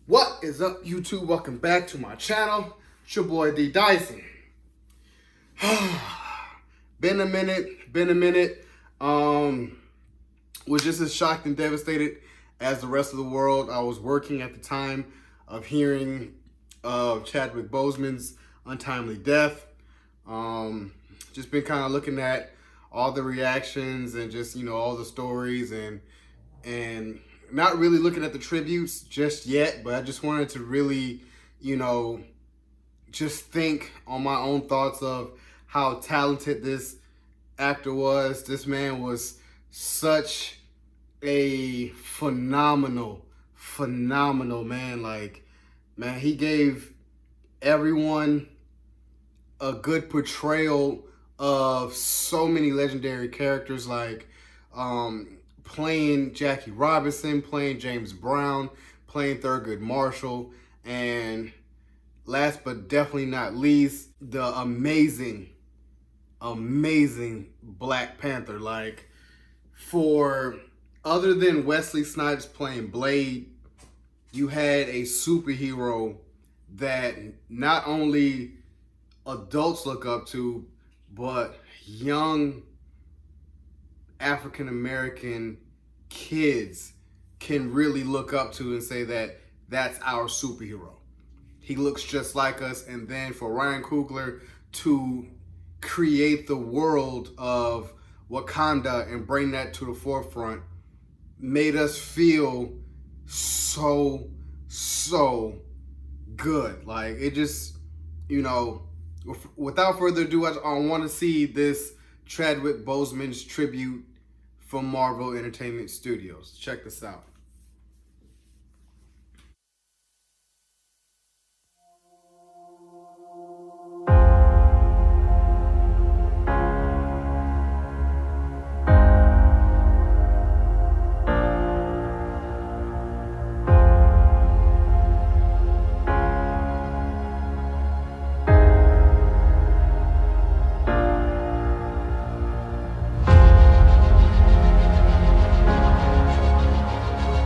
What is up, YouTube? Welcome back to my channel. It's your boy D Dyson. Been a minute. Was just as shocked and devastated as the rest of the world. I was working at the time of hearing of Chadwick Boseman's untimely death. Just been kind of looking at all the reactions and just, all the stories and not really looking at the tributes just yet, but I just wanted to really, just think on my own thoughts of how talented this actor was. This man was such a phenomenal man. He gave everyone a good portrayal of so many legendary characters, playing Jackie Robinson, playing James Brown, playing Thurgood Marshall, and last but definitely not least, the amazing Black Panther. Other than Wesley Snipes playing Blade, you had a superhero that not only adults look up to, but young African-American kids can really look up to and say that that's our superhero. He looks just like us. And then for Ryan Coogler to create the world of Wakanda and bring that to the forefront made us feel so good. It just, without further ado, I want to see this Chadwick Boseman's tribute from Marvel Entertainment Studios. Check this out.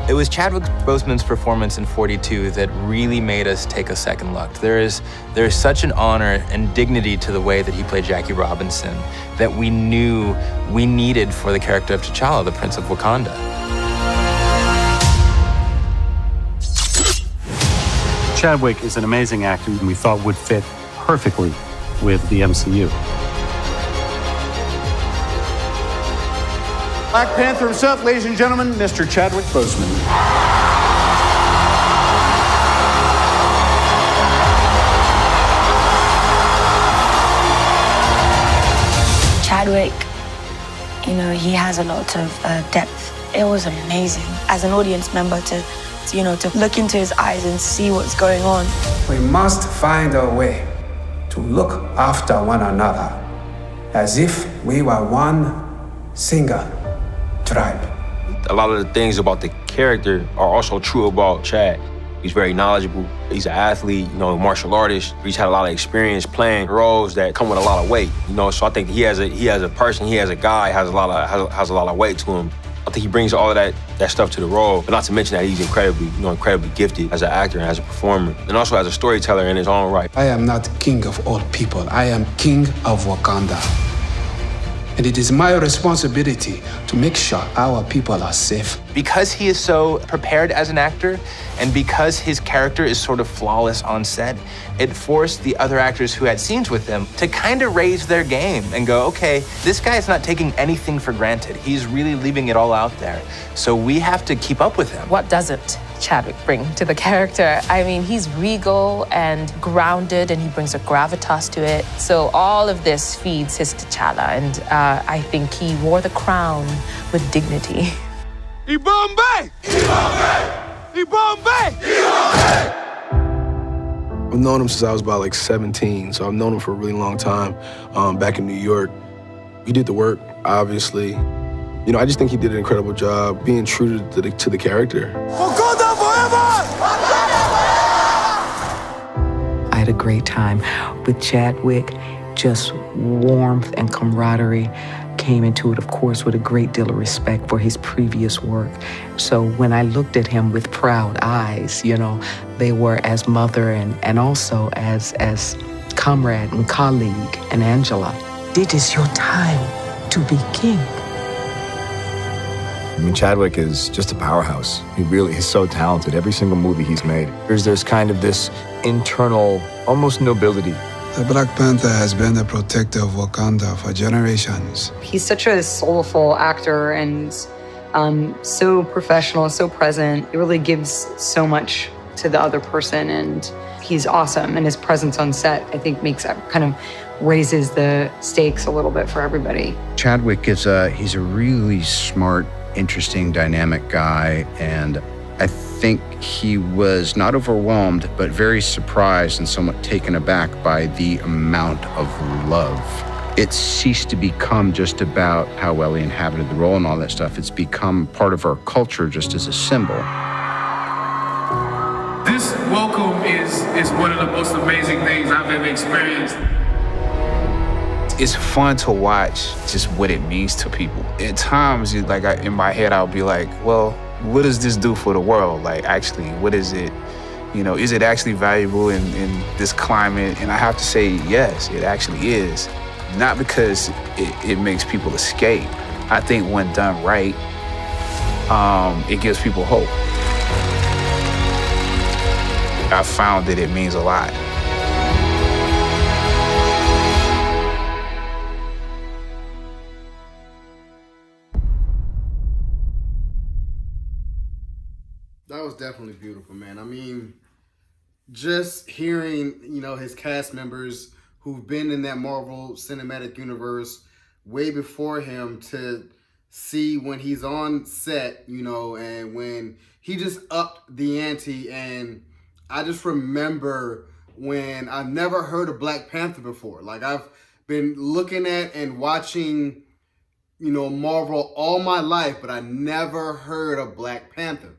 It was Chadwick Boseman's performance in 42 that really made us take a second look. There is such an honor and dignity to the way that he played Jackie Robinson that we knew we needed for the character of T'Challa, the Prince of Wakanda. Chadwick is an amazing actor and we thought would fit perfectly with the MCU. Black Panther himself, ladies and gentlemen, Mr. Chadwick Boseman. Chadwick, he has a lot of depth. It was amazing as an audience member to look into his eyes and see what's going on. We must find a way to look after one another as if we were one single tribe. A lot of the things about the character are also true about Chad. He's very knowledgeable. He's an athlete, martial artist. He's had a lot of experience playing roles that come with a lot of weight. So I think he as a person, he as a guy has a lot of weight to him. I think he brings all of that stuff to the role, but not to mention that he's incredibly gifted as an actor and as a performer, and also as a storyteller in his own right. I am not king of all people. I am king of Wakanda. And it is my responsibility to make sure our people are safe. Because he is so prepared as an actor, and because his character is sort of flawless on set, it forced the other actors who had scenes with him to kind of raise their game and go, okay, this guy is not taking anything for granted. He's really leaving it all out there. So we have to keep up with him. What doesn't Chadwick bring to the character? I mean, he's regal and grounded, and he brings a gravitas to it. So all of this feeds his T'Challa, and I think he wore the crown with dignity. Ibombe! Ibombe! Ibombe! Ibombe! I've known him since I was about 17, so I've known him for a really long time. Back in New York, he did the work, obviously. I just think he did an incredible job being true to the character. Wakanda forever! I had a great time with Chadwick. Just warmth and camaraderie came into it, of course, with a great deal of respect for his previous work. So when I looked at him with proud eyes, you know, they were as mother and also as comrade and colleague and Angela. It is your time to be king. I mean, Chadwick is just a powerhouse. He's so talented. Every single movie he's made. There's kind of this internal, almost nobility. The Black Panther has been the protector of Wakanda for generations. He's such a soulful actor and so professional, so present. He really gives so much to the other person, and he's awesome. And his presence on set, I think, kind of raises the stakes a little bit for everybody. Chadwick he's a really smart, interesting, dynamic guy, and I think he was not overwhelmed, but very surprised and somewhat taken aback by the amount of love. It ceased to become just about how well he inhabited the role and all that stuff. It's become part of our culture just as a symbol. This welcome is one of the most amazing things I've ever experienced. It's fun to watch just what it means to people. At times, in my head, I'll be like, well, what does this do for the world? Like, actually, what is it? You know, is it actually valuable in this climate? And I have to say, yes, it actually is. Not because it makes people escape. I think when done right, it gives people hope. I found that it means a lot. That was definitely beautiful, man. I mean, just hearing, you know, his cast members who've been in that Marvel Cinematic Universe way before him, to see when he's on set, you know, and when he just upped the ante. And I just remember when I've never heard of Black Panther before. Like, I've been looking at and watching, you know, Marvel all my life, but I never heard of Black Panther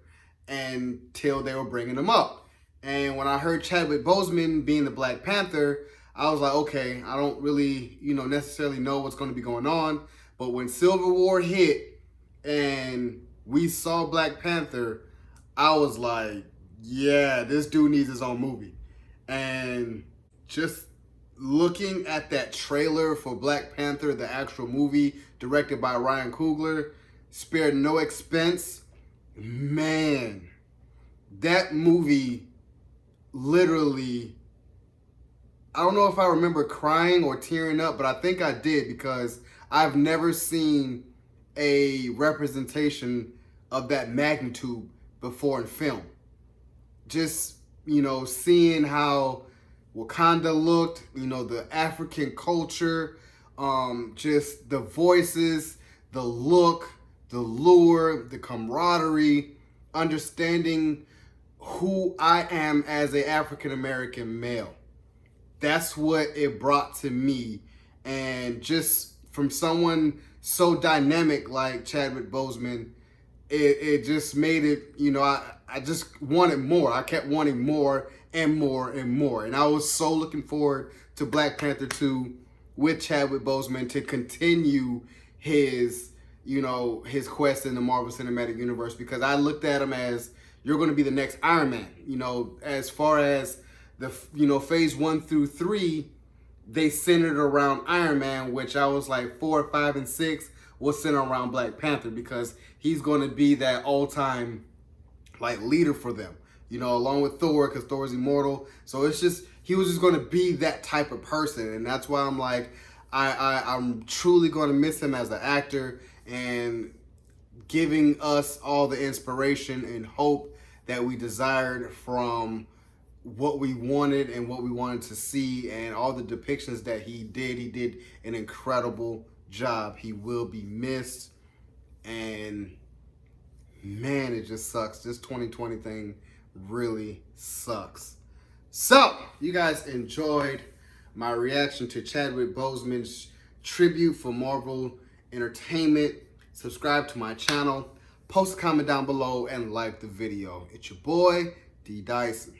until they were bringing him up. And when I heard Chadwick Boseman being the Black Panther, I was like, okay, I don't really, you know, necessarily know what's going to be going on. But when Civil War hit and we saw Black Panther, I was like, yeah, this dude needs his own movie. And just looking at that trailer for Black Panther, the actual movie directed by Ryan Coogler, spared no expense. Man, that movie literally, I don't know if I remember crying or tearing up, but I think I did, because I've never seen a representation of that magnitude before in film. Just, you know, seeing how Wakanda looked, you know, the African culture, just the voices, the look, the lure, the camaraderie, understanding who I am as an African-American male. That's what it brought to me. And just from someone so dynamic like Chadwick Boseman, it just made it, you know, I just wanted more. I kept wanting more and more and more. And I was so looking forward to Black Panther 2 with Chadwick Boseman to continue his, you know, his quest in the Marvel Cinematic Universe, because I looked at him as, you're going to be the next Iron Man. You know, as far as the, you know, phase 1 through 3, they centered around Iron Man, which I was like 4, 5, and 6 was centered around Black Panther, because he's going to be that all-time like leader for them, you know, along with Thor, because Thor's immortal. So it's just, he was just going to be that type of person. And that's why I'm like, I'm truly going to miss him as an actor, and giving us all the inspiration and hope that we desired from what we wanted and what we wanted to see, and all the depictions that he did an incredible job. He will be missed, and man, it just sucks. This 2020 thing really sucks. So, you guys enjoyed my reaction to Chadwick Boseman's tribute for Marvel Entertainment. Subscribe to my channel, post a comment down below, and like the video. It's your boy, D Dyson.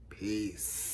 Peace.